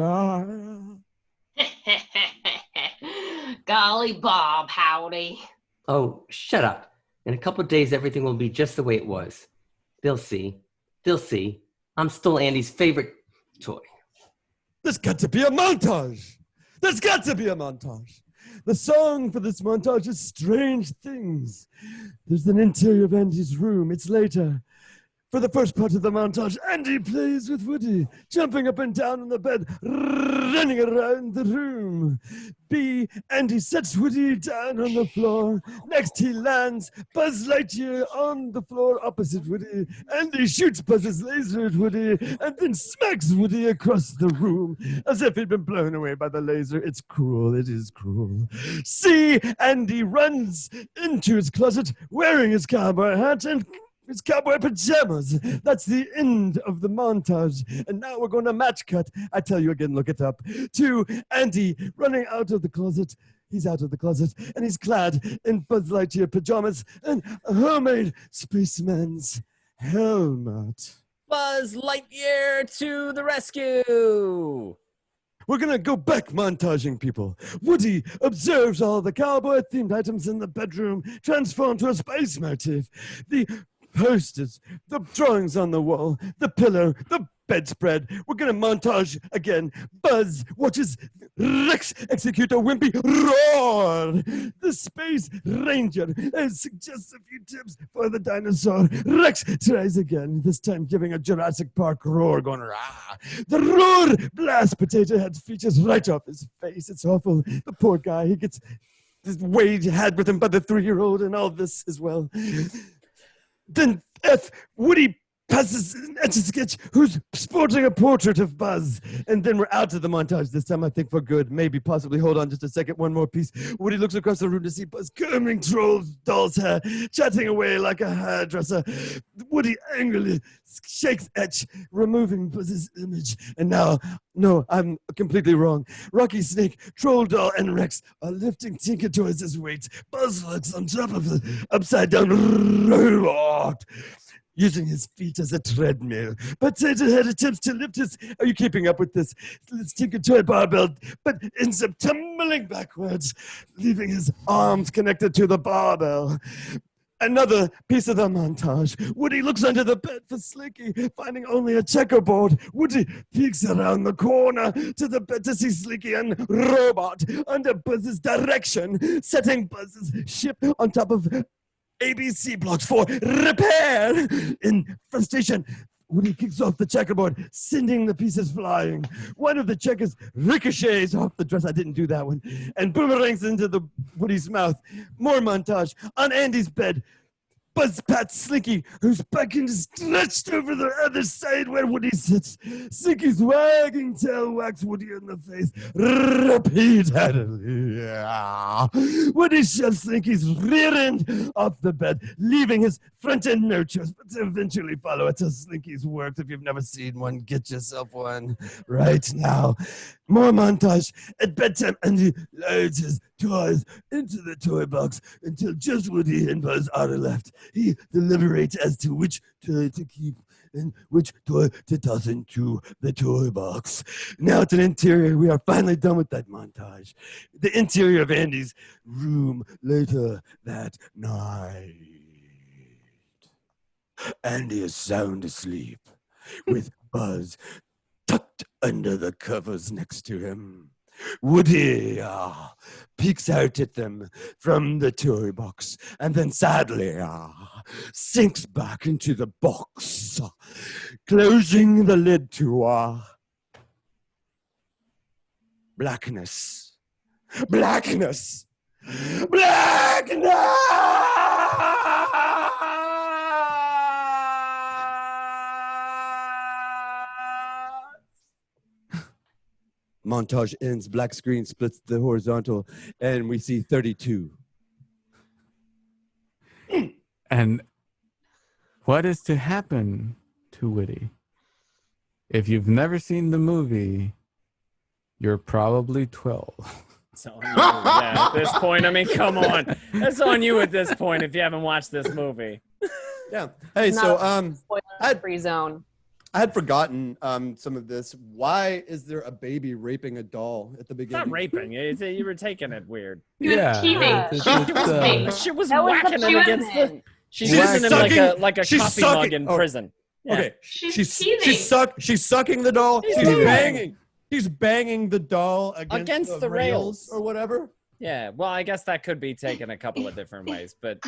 Golly Bob, howdy. Oh, shut up. In a couple of days, everything will be just the way it was. They'll see. I'm still Andy's favorite toy. There's got to be a montage. The song for this montage is Strange Things. There's an interior of Andy's room. It's later. For the first part of the montage, Andy plays with Woody, jumping up and down on the bed, running around the room. B, Andy sets Woody down on the floor. Next, he lands Buzz Lightyear on the floor opposite Woody. Andy shoots Buzz's laser at Woody and then smacks Woody across the room as if he'd been blown away by the laser. It's cruel. It is cruel. C, Andy runs into his closet wearing his cowboy hat and his cowboy pajamas. That's the end of the montage. And now we're going to match cut. I tell you again, look it up. To Andy running out of the closet. He's out of the closet and he's clad in Buzz Lightyear pajamas and a homemade spaceman's helmet. Buzz Lightyear to the rescue. We're going to go back montaging people. Woody observes all the cowboy-themed items in the bedroom transform to a space motif. The posters, the drawings on the wall, the pillow, the bedspread. We're going to montage again. Buzz watches Rex execute a wimpy roar. The Space Ranger suggests a few tips for the dinosaur. Rex tries again, this time giving a Jurassic Park roar, going rah. The roar blasts Potato Head's features right off his face. It's awful. The poor guy, he gets Wade had with him by the 3-year-old and all this as well. Then F, Woody passes an Etch-a-Sketch who's sporting a portrait of Buzz. And then we're out of the montage this time, I think, for good. Maybe, possibly. Hold on just a second. One more piece. Woody looks across the room to see Buzz combing Troll's doll's hair, chatting away like a hairdresser. Woody angrily shakes Etch, removing Buzz's image. And now, no, I'm completely wrong. Rocky Snake, Troll Doll, and Rex are lifting Tinker Toys' weight. Buzz looks on top of the upside-down robot, using his feet as a treadmill. Potato Head attempts to lift his... Are you keeping up with this? Let's take a toy barbell, but ends up tumbling backwards, leaving his arms connected to the barbell. Another piece of the montage. Woody looks under the bed for Slinky, finding only a checkerboard. Woody peeks around the corner to the bed to see Slinky and Robot under Buzz's direction, setting Buzz's ship on top of ABC blocks for repair. In frustration, Woody kicks off the checkerboard, sending the pieces flying. One of the checkers ricochets off the dress. I didn't do that one. And boomerangs into the Woody's mouth. More montage. On Andy's bed, Buzz pats Slinky, who's beckoned stretched over the other side where Woody sits. Slinky's wagging tail whacks Woody in the face repeatedly. Woody shoves Slinky's rear end off the bed, leaving his front end no choice but to eventually follow it to Slinky's works. If you've never seen one, get yourself one right now. More montage. At bedtime, Andy loads his toys into the toy box until just Woody and Buzz are left. He deliberates as to which toy to keep and which toy to toss into the toy box. Now to the interior. We are finally done with that montage. The interior of Andy's room later that night. Andy is sound asleep with Buzz tucked under the covers next to him. Woody peeks out at them from the toy box and then sadly sinks back into the box, closing the lid to blackness. Blackness! Blackness! Montage ends, black screen splits the horizontal, and we see 32. And what is to happen to Woody? If you've never seen the movie, you're probably 12. It's on you, yeah, at this point. I mean, come on. That's on you at this point if you haven't watched this movie. Yeah. Hey, so spoiler-free zone. I had forgotten some of this. Why is there a baby raping a doll at the beginning? It's not raping. You were taking it weird. He was teething. She was whacking him against the... She's using him like a coffee mug in prison. Yeah. Okay. She's teething. She's sucking the doll. She's banging. She's banging the doll against the rails or whatever. Yeah. Well, I guess that could be taken a couple of different ways, but...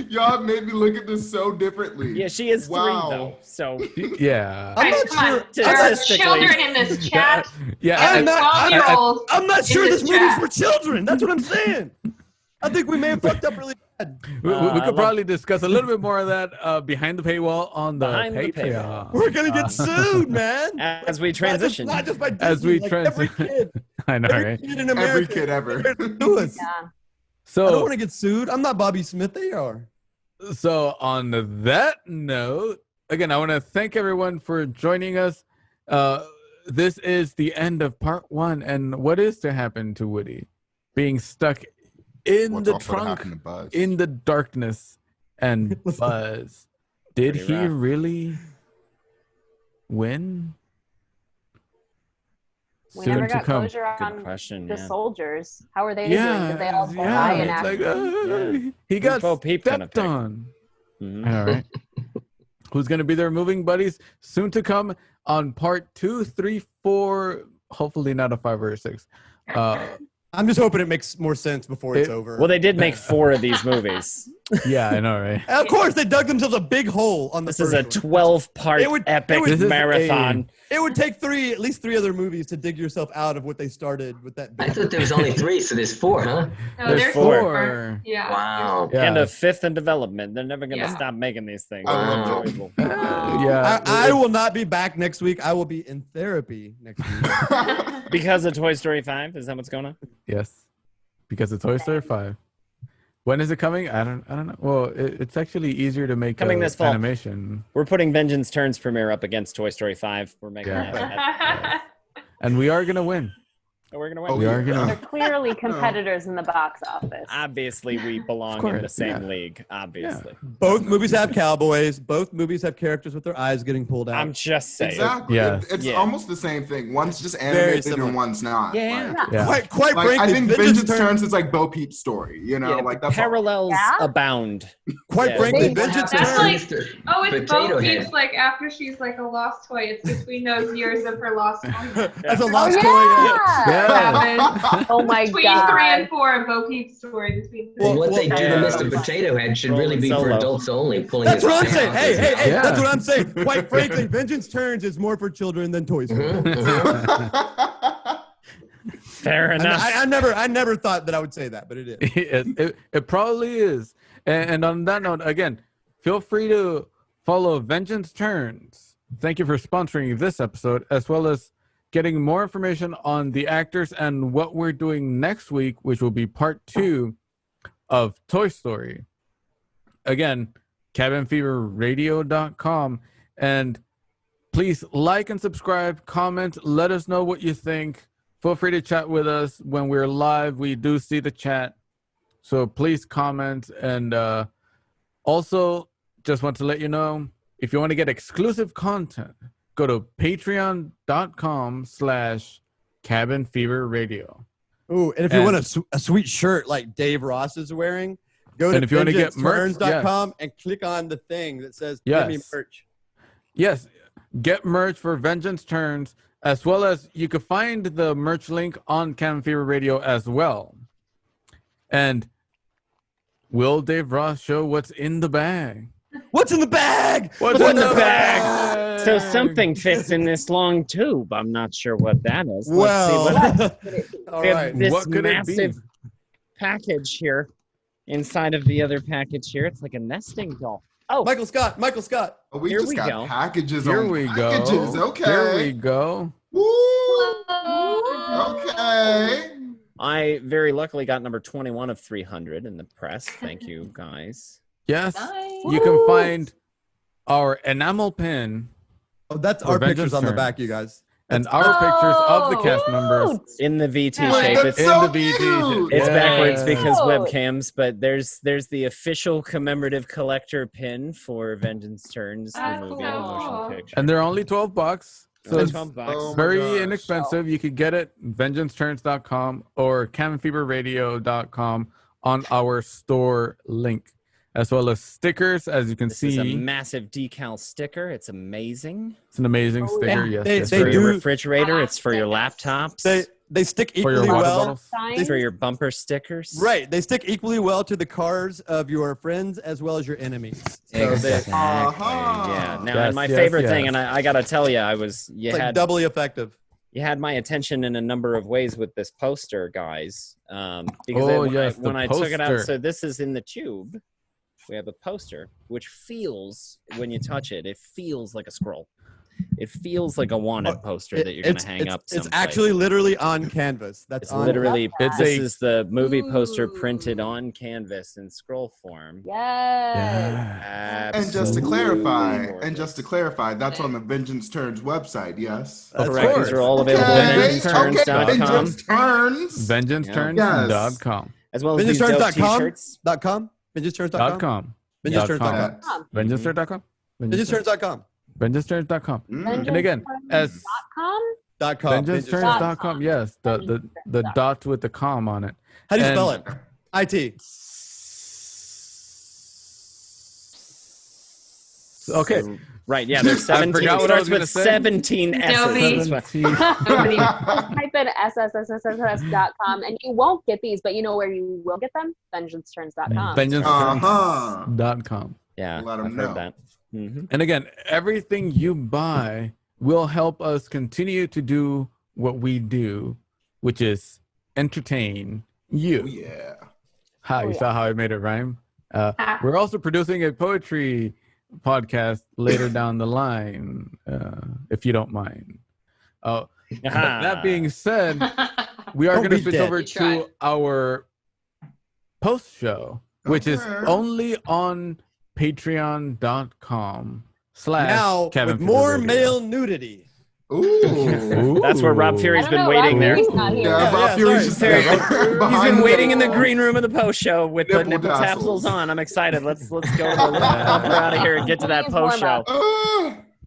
Y'all made me look at this so differently. Yeah, she is 3 though. So yeah, I'm not sure. There are children in this chat. Yeah, I'm not sure this movie's for children. That's what I'm saying. I think we may have fucked up really bad. We could probably discuss a little bit more of that behind the paywall on the Patreon. We're gonna get sued, man. As we transition. Not just by Disney, as we every transition. kid. I know, Every right? kid in America. Every kid ever. Do us. Yeah. So I don't want to get sued. I'm not Bobby Smith. They are. So on that note, again, I want to thank everyone for joining us. This is the end of part 1. And what is to happen to Woody? Being stuck in the trunk, in the darkness, and Buzz. Did he really win? We never got closure on the soldiers. How are they doing? Did they all die in action? He got stepped on. Mm-hmm. All right. Who's going to be their moving buddies? Soon to come on part 2, 3, 4. Hopefully not a 5 or a 6. I'm just hoping it makes more sense before it's over. Well, they did make 4 of these movies. Yeah, I know, right? And of course, they dug themselves a big hole on the This is first a one. 12-part epic This is marathon. It would take at least three other movies to dig yourself out of what they started with that. I thought there was only 3, so there's 4, huh? No, There's four. 4. Yeah. Wow. Yeah. And a 5th in development. They're never going to Yeah. stop making these things. Wow. Unbelievable. Yeah. I will not be back next week. I will be in therapy next week. Because of Toy Story 5? Is that what's going on? Yes. Because of Toy Story 5. When is it coming? I don't know. Well, it's actually easier to make Coming this fall. animation. We're putting Vengeance Turns premiere up against Toy Story 5. We're making that. And we are going to win. Oh, we're going to win. We are going They're to. clearly competitors in the box office. Obviously, we belong in the same league. Obviously. Both movies have cowboys. Both movies have characters with their eyes getting pulled out. I'm just saying. Exactly. Yeah. It's Yeah. almost the same thing. One's just Very animated similar. and one's not. Yeah. Like, Yeah. Quite like, frankly, I think Vengeance Turns is like Bo Peep's story. You know, Yeah, like that's all. parallels abound. Quite Yeah. frankly, They- Vengeance That's Turns. like, oh, it's Potato Bo Head. Peep's like after she's like a lost toy. It's between those years of her lost toy. That's a Oh, lost toy. yeah. Oh my Between god. 3 and 4 of Bo Peep's story. Between Well, what they do to yeah. Mr. Potato Head should really be for Solo. adults only. Pulling That's his what I'm hair saying. out. Hey, Yeah. that's what I'm saying. Quite frankly, Vengeance Turns is more for children than Toy Story. Fair enough. I never thought that I would say that, but it is. It probably is. And on that note, again, feel free to follow Vengeance Turns. Thank you for sponsoring this episode, as well as getting more information on the actors and what we're doing next week, which will be part 2 of Toy Story. Again, cabinfeverradio.com. And please like and subscribe, comment, let us know what you think. Feel free to chat with us when we're live. We do see the chat. So please comment. And also, just want to let you know, if you want to get exclusive content, go to patreon.com/cabinfeverradio. Ooh, and if you want a sweet shirt like Dave Ross is wearing, go to And if you want to get merch, vengeanceturns.com and click on the thing that says "Give me Yes. merch." Yes, get merch for Vengeance Turns, as well as you can find the merch link on Cabin Fever Radio as well. And will Dave Ross show what's in the bag? What's in the bag? What's in the bag? So something fits in this long tube. I'm not sure what that is. Well, Let's see all we have right. this What could it be? massive package here inside of the other package here. It's like a nesting doll. Oh, Michael Scott. Oh, we Here just we got go. packages Here on we packages. go. Okay. Here we go. Woo! Okay. I very luckily got number 21 of 300 in the press. Thank you, guys. Yes, Nice. you can find our enamel pin Oh, that's For our Vengeance pictures on the Turns. back, you guys. and our pictures of the cast members In the VT Wait, shape. that's It's in so the VT. cute. It's Yeah. backwards because Cute. webcams, but there's the official commemorative collector pin for Vengeance Turns, the That's movie cool. motion picture. And they're only $12. So Only it's 12 bucks. Oh my very gosh. inexpensive. You could get it vengeanceturns.com or cabinfeverradio.com on our store link, as well as stickers. As you can This is a see, massive decal sticker. It's amazing. it's an amazing sticker. Yes, They- It's they for your do- refrigerator. It's for your laptops. They stick for your equally water well. bottles. It's for your bumper stickers. Right. They stick equally well to the cars of your friends as well as your enemies. So Exactly. Uh-huh. Yeah. Now, Yes, and my yes, favorite thing, yes. and I gotta tell you, it's like doubly effective. you had my attention in a number of ways with this poster, guys. Because Oh, when yes, the when I took it out, poster. so this is in the tube. We have a poster, which feels, when you touch it, it feels like a scroll. It feels like a wanted poster that you're going to hang up It's someplace. actually literally on canvas. That's It's on literally, It's this a- is the movie poster printed on canvas in scroll form. Yes. Yeah. And just to Absolutely clarify, gorgeous. that's on the Vengeance Turns website, yes? That's Correct. right. These are all available at Okay, vengeanceturns.com, Vengeance Turns. vengeanceturns.com. as well as these dope VengeanceTurns.com. t-shirts. .com. VengeanceTurns.com. .com. VengeanceTurns.com. vengeanceturns.com. VengeanceTurns.com. vengeanceturns.com. Mm. And again, as .com? .com. vengeanceturns.com, yes, the dot with the com on it. How do you And- spell it? IT. Okay, Right, yeah, there's 17. forgot It what I was starts with gonna say. 17 S's. Nobody. Type in ssss.com and you won't get these, but you know where you will get them? VengeanceTurns.com. VengeanceTurns.com. Yeah, Let 'em I've know. heard that. Mhm. And again, everything you buy will help us continue to do what we do, which is entertain you. Oh, yeah. You saw how I made it rhyme? We're also producing a poetry podcast later down the line, if you don't mind. But that being said, we are going to switch over to our post show, which is only on patreon.com/ Now Kevin with more Radio. male nudity. Ooh. That's where Rob Fury's been waiting there. Rob Fury's just He's been waiting in the green. green room of the post show with the nipple tassels. tassels on. I'm excited. Let's go. Let's bump her out of here and get to that post show.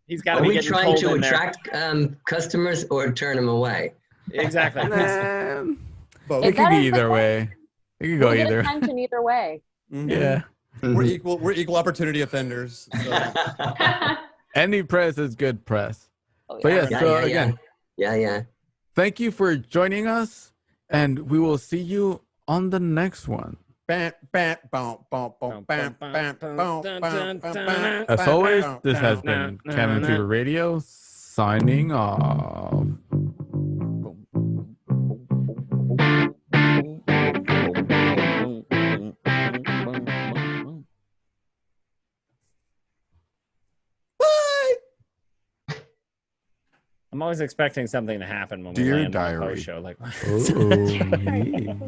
He's got to Are be we getting trying cold to in there. attract customers or turn them away? Exactly. It If could that be is the either case, way. It could go we'll get either. attention either way. Yeah. We're equal opportunity offenders. So. Any press is good press. Oh, But yeah. yeah, so again, Yeah. thank you for joining us, and we will see you on the next one. As always, this has been Cabin Fever Radio signing off. I'm always expecting something to happen when we Dear land on the Diary. post show. Like, Oh,